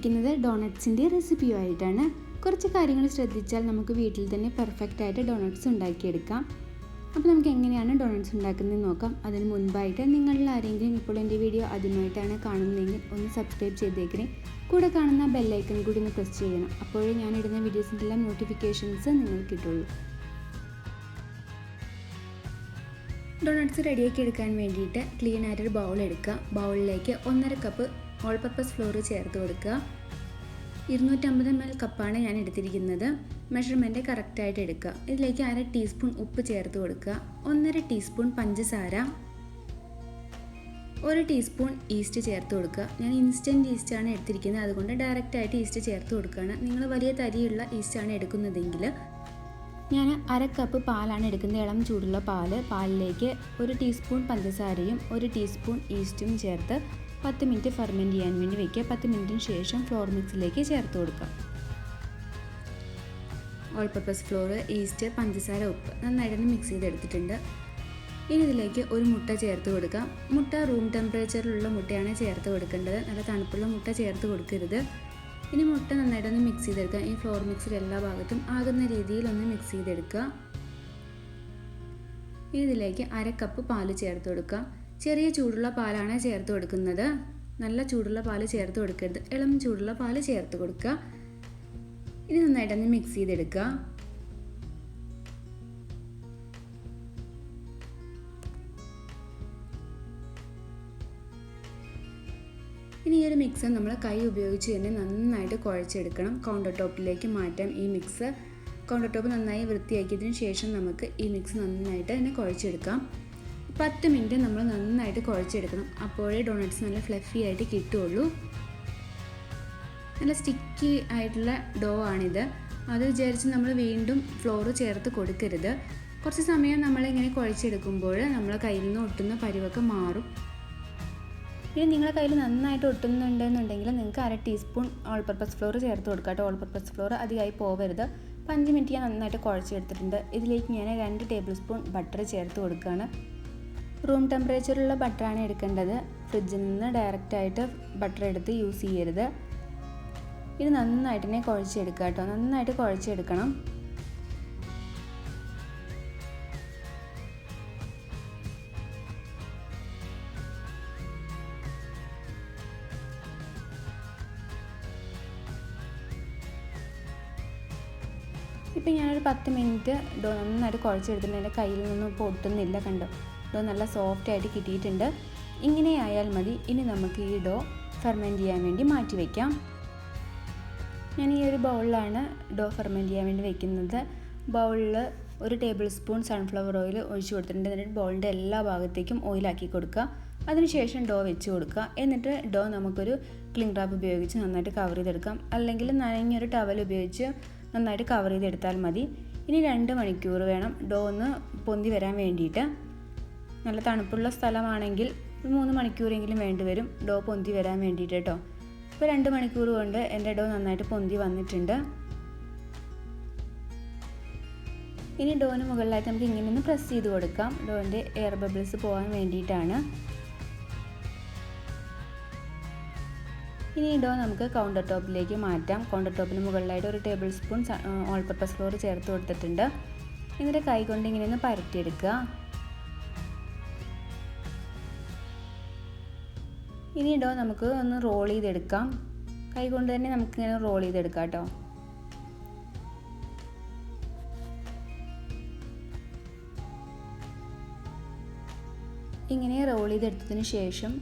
വന്നിരിക്കുന്നത് ഡോണട്ട്സിൻ്റെ റെസിപ്പിയുമായിട്ടാണ്. കുറച്ച് കാര്യങ്ങൾ ശ്രദ്ധിച്ചാൽ നമുക്ക് വീട്ടിൽ തന്നെ പെർഫെക്റ്റ് ആയിട്ട് ഡോണട്ട്സ് ഉണ്ടാക്കിയെടുക്കാം. അപ്പോൾ നമുക്ക് എങ്ങനെയാണ് ഡോണട്ട്സ് ഉണ്ടാക്കുന്നതെന്ന് നോക്കാം. അതിന് മുൻപായിട്ട് നിങ്ങളിൽ ആരെങ്കിലും ഇപ്പോൾ എൻ്റെ വീഡിയോ ആദ്യമായിട്ടാണ് കാണുന്നതെങ്കിൽ ഒന്ന് സബ്സ്ക്രൈബ് ചെയ്തേക്കണേ. കൂടെ കാണുന്ന ബെല്ലൈക്കൺ കൂടി ഒന്ന് പ്രസ് ചെയ്യണം. അപ്പോഴേ ഞാനിടുന്ന വീഡിയോസിൻ്റെ എല്ലാം നോട്ടിഫിക്കേഷൻസ് നിങ്ങൾക്ക് കിട്ടുള്ളൂ. ഡോണട്ട്സ് റെഡിയാക്കി എടുക്കാൻ വേണ്ടിയിട്ട് ക്ലീൻ ആയിട്ടൊരു ബൗൾ എടുക്കുക. ബൗളിലേക്ക് 1.5 കപ്പ് ഓൾ പർപ്പസ് ഫ്ലോർ ചേർത്ത് കൊടുക്കുക. 250 ml കപ്പാണ് ഞാൻ എടുത്തിരിക്കുന്നത്. മെഷർമെൻറ്റ് കറക്റ്റായിട്ട് എടുക്കുക. ഇതിലേക്ക് 1/2 ടീസ്പൂൺ ഉപ്പ് ചേർത്ത് കൊടുക്കുക. 1.5 ടീസ്പൂൺ പഞ്ചസാര, 1 ടീസ്പൂൺ ഈസ്റ്റ് ചേർത്ത് കൊടുക്കുക. ഞാൻ ഇൻസ്റ്റൻറ്റ് ഈസ്റ്റാണ് എടുത്തിരിക്കുന്നത്, അതുകൊണ്ട് ഡയറക്റ്റായിട്ട് ഈസ്റ്റ് ചേർത്ത് കൊടുക്കുകയാണ്. നിങ്ങൾ വലിയ തരിയുള്ള ഈസ്റ്റാണ് എടുക്കുന്നതെങ്കിൽ ഞാൻ 1/2 കപ്പ് പാലാണ് എടുക്കുന്നത്. ഇളം ചൂടുള്ള പാലിലേക്ക് 1 ടീസ്പൂൺ പഞ്ചസാരയും 1 ടീസ്പൂൺ ഈസ്റ്റും ചേർത്ത് 10 മിനിറ്റ് ഫെർമെൻറ്റ് ചെയ്യാൻ വേണ്ടി വയ്ക്കുക. 10 മിനിറ്റിന് ശേഷം ഫ്ലോർ മിക്സിലേക്ക് ചേർത്ത് കൊടുക്കാം. ഓൾ പർപ്പസ് ഫ്ലോർ, ഈസ്റ്റ്, പഞ്ചസാര, ഉപ്പ് നന്നായിട്ടൊന്ന് മിക്സ് ചെയ്തെടുത്തിട്ടുണ്ട്. ഇനി ഇതിലേക്ക് ഒരു മുട്ട ചേർത്ത് കൊടുക്കാം. മുട്ട റൂം ടെമ്പറേച്ചറിലുള്ള മുട്ടയാണ് ചേർത്ത് കൊടുക്കേണ്ടത്. നല്ല തണുപ്പുള്ള മുട്ട ചേർത്ത് കൊടുക്കരുത്. ഇനി മുട്ട നന്നായിട്ടൊന്ന് മിക്സ് ചെയ്തെടുക്കുക. ഈ ഫ്ലോർ മിക്സിൽ എല്ലാ ഭാഗത്തും ആകുന്ന രീതിയിൽ ഒന്ന് മിക്സ് ചെയ്തെടുക്കുക. ഇനി ഇതിലേക്ക് 1/2 കപ്പ് പാല് ചേർത്ത് കൊടുക്കുക. ചെറിയ ചൂടുള്ള പാലാണ് ചേർത്ത് കൊടുക്കുന്നത്. നല്ല ചൂടുള്ള പാല് ചേർത്ത് കൊടുക്കരുത്, ഇളം ചൂടുള്ള പാല് ചേർത്ത് കൊടുക്കുക. ഇനി നന്നായിട്ടൊന്ന് മിക്സ് ചെയ്തെടുക്കുക. ഇനി ഈ ഒരു മിക്സ് നമ്മൾ കൈ ഉപയോഗിച്ച് തന്നെ നന്നായിട്ട് കുഴച്ചെടുക്കണം. കൗണ്ടർ ടോപ്പിലേക്ക് മാറ്റാം ഈ മിക്സ്. കൗണ്ടർ ടോപ്പ് നന്നായി വൃത്തിയാക്കിയതിന് ശേഷം നമുക്ക് ഈ മിക്സ് നന്നായിട്ട് തന്നെ കുഴച്ചെടുക്കാം. 10 മിനിറ്റ് നമ്മൾ നന്നായിട്ട് കുഴച്ചെടുക്കണം. അപ്പോഴേ ഡോണട്ട്സ് നല്ല ഫ്ലഫി ആയിട്ട് കിട്ടുള്ളൂ. നല്ല സ്റ്റിക്കി ആയിട്ടുള്ള ഡോ ആണിത്. അത് വിചാരിച്ച് നമ്മൾ വീണ്ടും ഫ്ലോർ ചേർത്ത് കൊടുക്കരുത്. കുറച്ച് സമയം നമ്മളിങ്ങനെ കുഴച്ചെടുക്കുമ്പോൾ നമ്മളെ കയ്യിൽ നിന്ന് ഒട്ടുന്ന പരുവൊക്കെ മാറും. ഇനി നിങ്ങളുടെ കയ്യിൽ നന്നായിട്ട് ഒട്ടുന്നുണ്ടെന്നുണ്ടെങ്കിൽ നിങ്ങൾക്ക് 1/2 ടീസ്പൂൺ ഓൾ പർപ്പസ് ഫ്ലോർ ചേർത്ത് കൊടുക്കാം. ഓൾ പർപ്പസ് ഫ്ലോർ അധികമായി പോകരുത്. 5 മിനിറ്റ് ഞാൻ നന്നായിട്ട് കുഴച്ചെടുത്തിട്ടുണ്ട്. ഇതിലേക്ക് ഞാൻ 2 ടേബിൾ സ്പൂൺ ബട്ടർ ചേർത്ത് കൊടുക്കുകയാണ്. റൂം ടെമ്പറേച്ചറിലുള്ള ബട്ടറാണ് എടുക്കേണ്ടത്. ഫ്രിഡ്ജിൽ നിന്ന് ഡയറക്റ്റായിട്ട് ബട്ടർ എടുത്ത് യൂസ് ചെയ്യരുത്. ഇത് നന്നായിട്ട് തന്നെ കുഴച്ചെടുക്കുക കേട്ടോ. നന്നായിട്ട് കുഴച്ചെടുക്കണം. ഇപ്പം ഞാനൊരു 10 മിനിറ്റ് ഡോ നന്നായിട്ട് കുഴച്ചെടുത്തിട്ടുണ്ട്. എൻ്റെ കയ്യിൽ നിന്നും ഇപ്പോൾ ഒട്ടുന്നില്ല, കണ്ടോ. ഡോ നല്ല സോഫ്റ്റ് ആയിട്ട് കിട്ടിയിട്ടുണ്ട്. ഇങ്ങനെ ആയാൽ മതി. ഇനി നമുക്ക് ഈ ഡോ ഫെർമെൻറ്റ് ചെയ്യാൻ വേണ്ടി മാറ്റി വയ്ക്കാം. ഞാൻ ഈ ഒരു ബൗളിലാണ് ഡോ ഫെർമെൻറ്റ് ചെയ്യാൻ വേണ്ടി വയ്ക്കുന്നത്. ബൗളിൽ 1 ടേബിൾ സ്പൂൺ സൺഫ്ലവർ ഓയിൽ ഒഴിച്ച് കൊടുത്തിട്ടുണ്ട്. എന്നിട്ട് ബൗളിൻ്റെ എല്ലാ ഭാഗത്തേക്കും ഓയിലാക്കി കൊടുക്കുക. അതിനുശേഷം ഡോ വെച്ച് കൊടുക്കുക. എന്നിട്ട് ഡോ നമുക്കൊരു ക്ലിംഗ് റാപ്പ് ഉപയോഗിച്ച് നന്നായിട്ട് കവർ ചെയ്തെടുക്കാം. അല്ലെങ്കിൽ നനഞ്ഞൊരു ടവൽ ഉപയോഗിച്ച് നന്നായിട്ട് കവർ ചെയ്തെടുത്താൽ മതി. ഇനി 2 മണിക്കൂർ വേണം ഡോ ഒന്ന് പൊന്തി വരാൻ വേണ്ടിയിട്ട്. നല്ല തണുപ്പുള്ള സ്ഥലമാണെങ്കിൽ 3 മണിക്കൂറെങ്കിലും വേണ്ടി വരും ഡോ പൊന്തി വരാൻ വേണ്ടിയിട്ട് കേട്ടോ. ഇപ്പോൾ 2 മണിക്കൂർ കൊണ്ട് എൻ്റെ ഡോ നന്നായിട്ട് പൊന്തി വന്നിട്ടുണ്ട്. ഇനി ഡോന് മുകളിലായിട്ട് നമുക്ക് ഇങ്ങനെ ഒന്ന് പ്രസ് ചെയ്ത് കൊടുക്കാം. ഡോൻ്റെ എയർ ബബിൾസ് പോകാൻ വേണ്ടിയിട്ടാണ്. ഇനി ഈ ഡോ നമുക്ക് കൗണ്ടർ ടോപ്പിലേക്ക് മാറ്റാം. കൗണ്ടർ ടോപ്പിന് മുകളിലായിട്ട് 1 table spoon all purpose floor ചേർത്ത് കൊടുത്തിട്ടുണ്ട്. എന്നിട്ട് കൈ കൊണ്ട് ഇങ്ങനെ ഒന്ന് പരത്തിയെടുക്കുക. ഇനി ഡോ നമുക്ക് ഒന്ന് റോൾ ചെയ്തെടുക്കാം. കൈ കൊണ്ട് തന്നെ നമുക്കിങ്ങനെ റോൾ ചെയ്തെടുക്കാം കേട്ടോ. ഇങ്ങനെ റോൾ ചെയ്തെടുത്തതിന് ശേഷം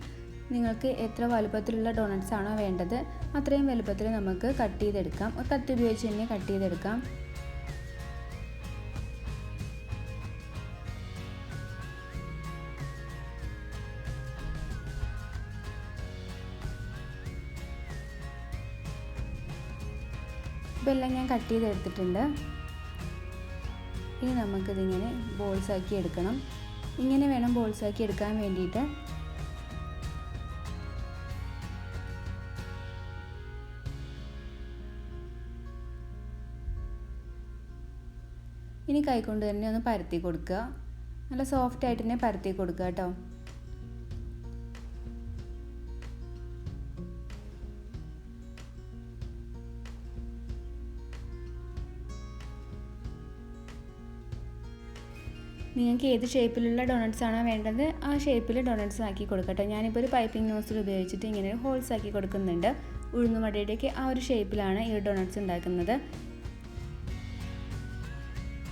നിങ്ങൾക്ക് എത്ര വലുപ്പത്തിലുള്ള ഡോണട്ട്സ് ആണോ വേണ്ടത് അത്രയും വലുപ്പത്തിൽ നമുക്ക് കട്ട് ചെയ്തെടുക്കാം. ഒരു കത്തി ഉപയോഗിച്ച് തന്നെ കട്ട് ചെയ്തെടുക്കാം. ഇതെല്ലാം ഞാൻ കട്ട് ചെയ്തെടുത്തിട്ടുണ്ട്. ഇനി നമുക്കിതിങ്ങനെ ബോൾസാക്കി എടുക്കണം. ഇങ്ങനെ വേണം ബോൾസാക്കി എടുക്കാൻ വേണ്ടിയിട്ട്. ഇനി കൈകൊണ്ട് തന്നെ ഒന്ന് പരത്തി കൊടുക്കുക. നല്ല സോഫ്റ്റ് ആയിട്ട് തന്നെ പരത്തി കൊടുക്കുക കേട്ടോ. നിങ്ങൾക്ക് ഏത് ഷേപ്പിലുള്ള ഡോണറ്റ്സ് ആണോ വേണ്ടത് ആ ഷേപ്പിൽ ഡോണറ്റ്സ് ആക്കി കൊടുക്കട്ടെ. ഞാനിപ്പോൾ ഒരു പൈപ്പിംഗ് നോസിൽ ഉപയോഗിച്ചിട്ട് ഇങ്ങനെ ഹോൾസ് ആക്കി കൊടുക്കുന്നുണ്ട്. ഉഴുന്നുവടയുടെയൊക്കെ ആ ഒരു ഷേപ്പിലാണ് ഈ ഡോണറ്റ്സ് ഉണ്ടാക്കുന്നത്.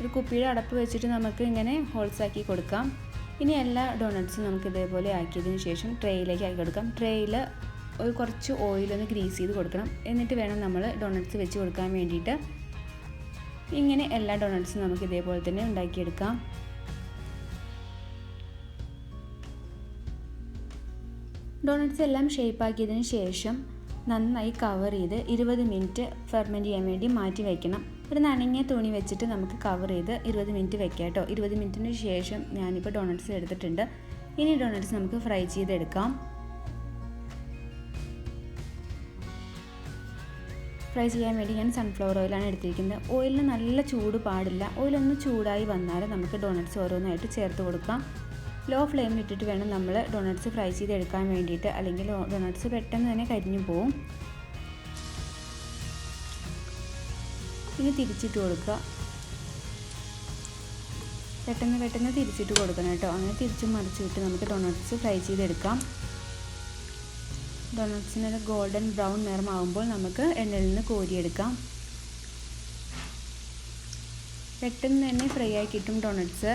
ഒരു കുപ്പിയുടെ അടപ്പ് വെച്ചിട്ട് നമുക്ക് ഇങ്ങനെ ഹോൾസ് ആക്കി കൊടുക്കാം. ഇനി എല്ലാ ഡോണറ്റ്സും നമുക്ക് ഇതേപോലെ ആക്കിയതിന് ശേഷം ട്രേയിലേക്ക് ആക്കി കൊടുക്കാം. ട്രേയിൽ ഒരു കുറച്ച് ഓയിലൊന്ന് ഗ്രീസ് ചെയ്ത് കൊടുക്കണം. എന്നിട്ട് വേണം നമ്മൾ ഡോണറ്റ്സ് വെച്ച് കൊടുക്കാൻ വേണ്ടിയിട്ട്. ഇങ്ങനെ എല്ലാ ഡോണറ്റ്സും നമുക്ക് ഇതേപോലെ തന്നെ ഉണ്ടാക്കിയെടുക്കാം. ഡോണറ്റ്സ് എല്ലാം ഷേപ്പാക്കിയതിന് ശേഷം നന്നായി കവർ ചെയ്ത് 20 മിനിറ്റ് ഫെർമെൻറ്റ് ചെയ്യാൻ വേണ്ടി മാറ്റി വയ്ക്കണം. ഒരു നനഞ്ഞ തുണി വെച്ചിട്ട് നമുക്ക് കവർ ചെയ്ത് 20 മിനിറ്റ് വെക്കാം കേട്ടോ. 20 മിനിറ്റിന് ശേഷം ഞാനിപ്പോൾ ഡോണറ്റ്സ് എടുത്തിട്ടുണ്ട്. ഇനി ഡോണറ്റ്സ് നമുക്ക് ഫ്രൈ ചെയ്തെടുക്കാം. ഫ്രൈ ചെയ്യാൻ വേണ്ടി ഞാൻ സൺഫ്ലവർ ഓയിലാണ് എടുത്തിരിക്കുന്നത്. ഓയിലിന് നല്ല ചൂട് പാടില്ല. ഓയിലൊന്ന് ചൂടായി വന്നാൽ നമുക്ക് ഡോണറ്റ്സ് ഓരോന്നായിട്ട് ചേർത്ത് കൊടുക്കാം. ലോ ഫ്ലെയിമിൽ ഇട്ടിട്ട് വേണം നമ്മൾ ഡോണറ്റ്സ് ഫ്രൈ ചെയ്തെടുക്കാൻ വേണ്ടിയിട്ട്, അല്ലെങ്കിൽ ഡോണറ്റ്സ് പെട്ടെന്ന് തന്നെ കരിഞ്ഞു പോവും. ഇനി തിരിച്ചിട്ട് കൊടുക്കുക. പെട്ടെന്ന് തിരിച്ചിട്ട് കൊടുക്കണം കേട്ടോ. അങ്ങനെ തിരിച്ചും മറിച്ച് വിട്ട് നമുക്ക് ഡോണറ്റ്സ് ഫ്രൈ ചെയ്തെടുക്കാം. ഡോണറ്റ്സിന് ഗോൾഡൻ ബ്രൗൺ നിറമാകുമ്പോൾ നമുക്ക് എണ്ണയിൽ നിന്ന് കോരിയെടുക്കാം. പെട്ടെന്ന് തന്നെ ഫ്രൈ ആയി കിട്ടും ഡോണറ്റ്സ്.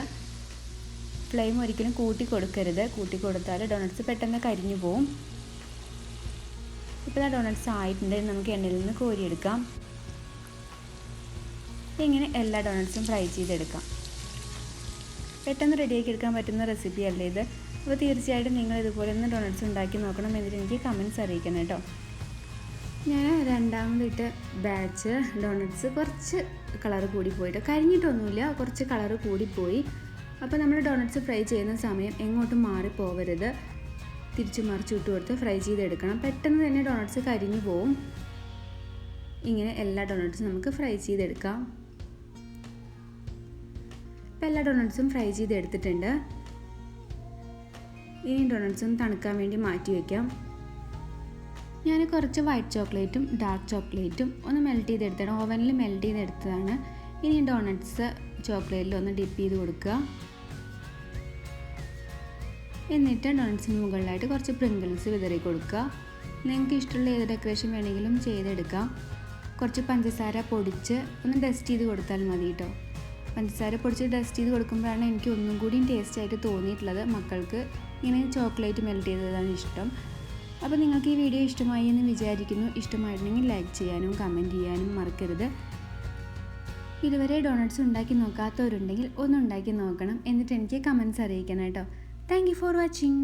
ഫ്ലെയിം ഒരിക്കലും കൂട്ടി കൊടുക്കരുത്. കൂട്ടി കൊടുത്താൽ ഡോണറ്റ്സ് പെട്ടെന്ന് കരിഞ്ഞു പോവും. ഇപ്പോൾ ഡോണറ്റ്സ് ആയിട്ടുണ്ട്. നമുക്ക് എണ്ണയിൽ നിന്ന് കോരിയെടുക്കാം. ഇങ്ങനെ എല്ലാ ഡോണറ്റ്സും ഫ്രൈ ചെയ്തെടുക്കാം. പെട്ടെന്ന് റെഡിയാക്കി എടുക്കാൻ പറ്റുന്ന റെസിപ്പി അല്ലേ ഇത്. അപ്പോൾ തീർച്ചയായിട്ടും നിങ്ങൾ ഇതുപോലെ ഒന്ന് ഡോണറ്റ്സ് ഉണ്ടാക്കി നോക്കണം. എന്നിട്ട് എനിക്ക് കമൻറ്റ്സ് അറിയിക്കണം കേട്ടോ. ഞാൻ രണ്ടാമതിട്ട് ബാച്ച് ഡോണറ്റ്സ് കുറച്ച് കളറ് കൂടിപ്പോയിട്ട്, കരിഞ്ഞിട്ടൊന്നുമില്ല, കുറച്ച് കളറ് കൂടിപ്പോയി. അപ്പോൾ നമ്മൾ ഡോണറ്റ്സ് ഫ്രൈ ചെയ്യുന്ന സമയം എങ്ങോട്ടും മാറിപ്പോവരുത്. തിരിച്ചു മറിച്ച് ഇട്ട് കൊടുത്ത് ഫ്രൈ ചെയ്തെടുക്കണം. പെട്ടെന്ന് തന്നെ ഡോണറ്റ്സ് കരിഞ്ഞു പോവും. ഇങ്ങനെ എല്ലാ ഡോണറ്റ്സും നമുക്ക് ഫ്രൈ ചെയ്തെടുക്കാം. ഇപ്പോൾ എല്ലാ ഡോണറ്റ്സും ഫ്രൈ ചെയ്തെടുത്തിട്ടുണ്ട്. ഇനി ഡോണറ്റ്സും തണുക്കാൻ വേണ്ടി മാറ്റി വയ്ക്കാം. ഞാൻ കുറച്ച് വൈറ്റ് ചോക്ലേറ്റും ഡാർക്ക് ചോക്ലേറ്റും ഒന്ന് മെൽറ്റ് ചെയ്തെടുത്താണ്. ഓവനിൽ മെൽറ്റ് ചെയ്തെടുത്തതാണ്. ഇനി ഡോണറ്റ്സ് ചോക്ലേറ്റിൽ ഒന്ന് ഡിപ്പ് ചെയ്ത് കൊടുക്കുക. എന്നിട്ട് ഡോണറ്റ്സിന് മുകളിലായിട്ട് കുറച്ച് പ്രിങ്കിൾസ് വിതറി കൊടുക്കുക. നിങ്ങൾക്ക് ഇഷ്ടമുള്ള ഏത് ഡെക്കറേഷൻ വേണമെങ്കിലും ചെയ്തെടുക്കാം. കുറച്ച് പഞ്ചസാര പൊടിച്ച് ഒന്ന് ഡസ്റ്റ് ചെയ്ത് കൊടുത്താൽ മതി കേട്ടോ. പഞ്ചസാര പൊടിച്ച് ഡസ്റ്റ് ചെയ്ത് കൊടുക്കുമ്പോഴാണ് എനിക്ക് ഒന്നും കൂടി ടേസ്റ്റ് ആയിട്ട് തോന്നിയിട്ടുള്ളത്. മക്കൾക്ക് ഇങ്ങനെ ചോക്ലേറ്റ് മെൽറ്റ് ചെയ്തതാണ് ഇഷ്ടം. അപ്പോൾ നിങ്ങൾക്ക് ഈ വീഡിയോ ഇഷ്ടമായി എന്ന് വിചാരിക്കുന്നു. ഇഷ്ടമായിട്ടുണ്ടെങ്കിൽ ലൈക്ക് ചെയ്യാനും കമൻറ്റ് ചെയ്യാനും മറക്കരുത്. ഇതുവരെ ഡോണറ്റ്സ് ഉണ്ടാക്കി നോക്കാത്തവരുണ്ടെങ്കിൽ ഒന്ന് ഉണ്ടാക്കി നോക്കണം. എന്നിട്ട് എനിക്ക് കമൻറ്റ്സ് അറിയിക്കണം കേട്ടോ. Thank you for watching.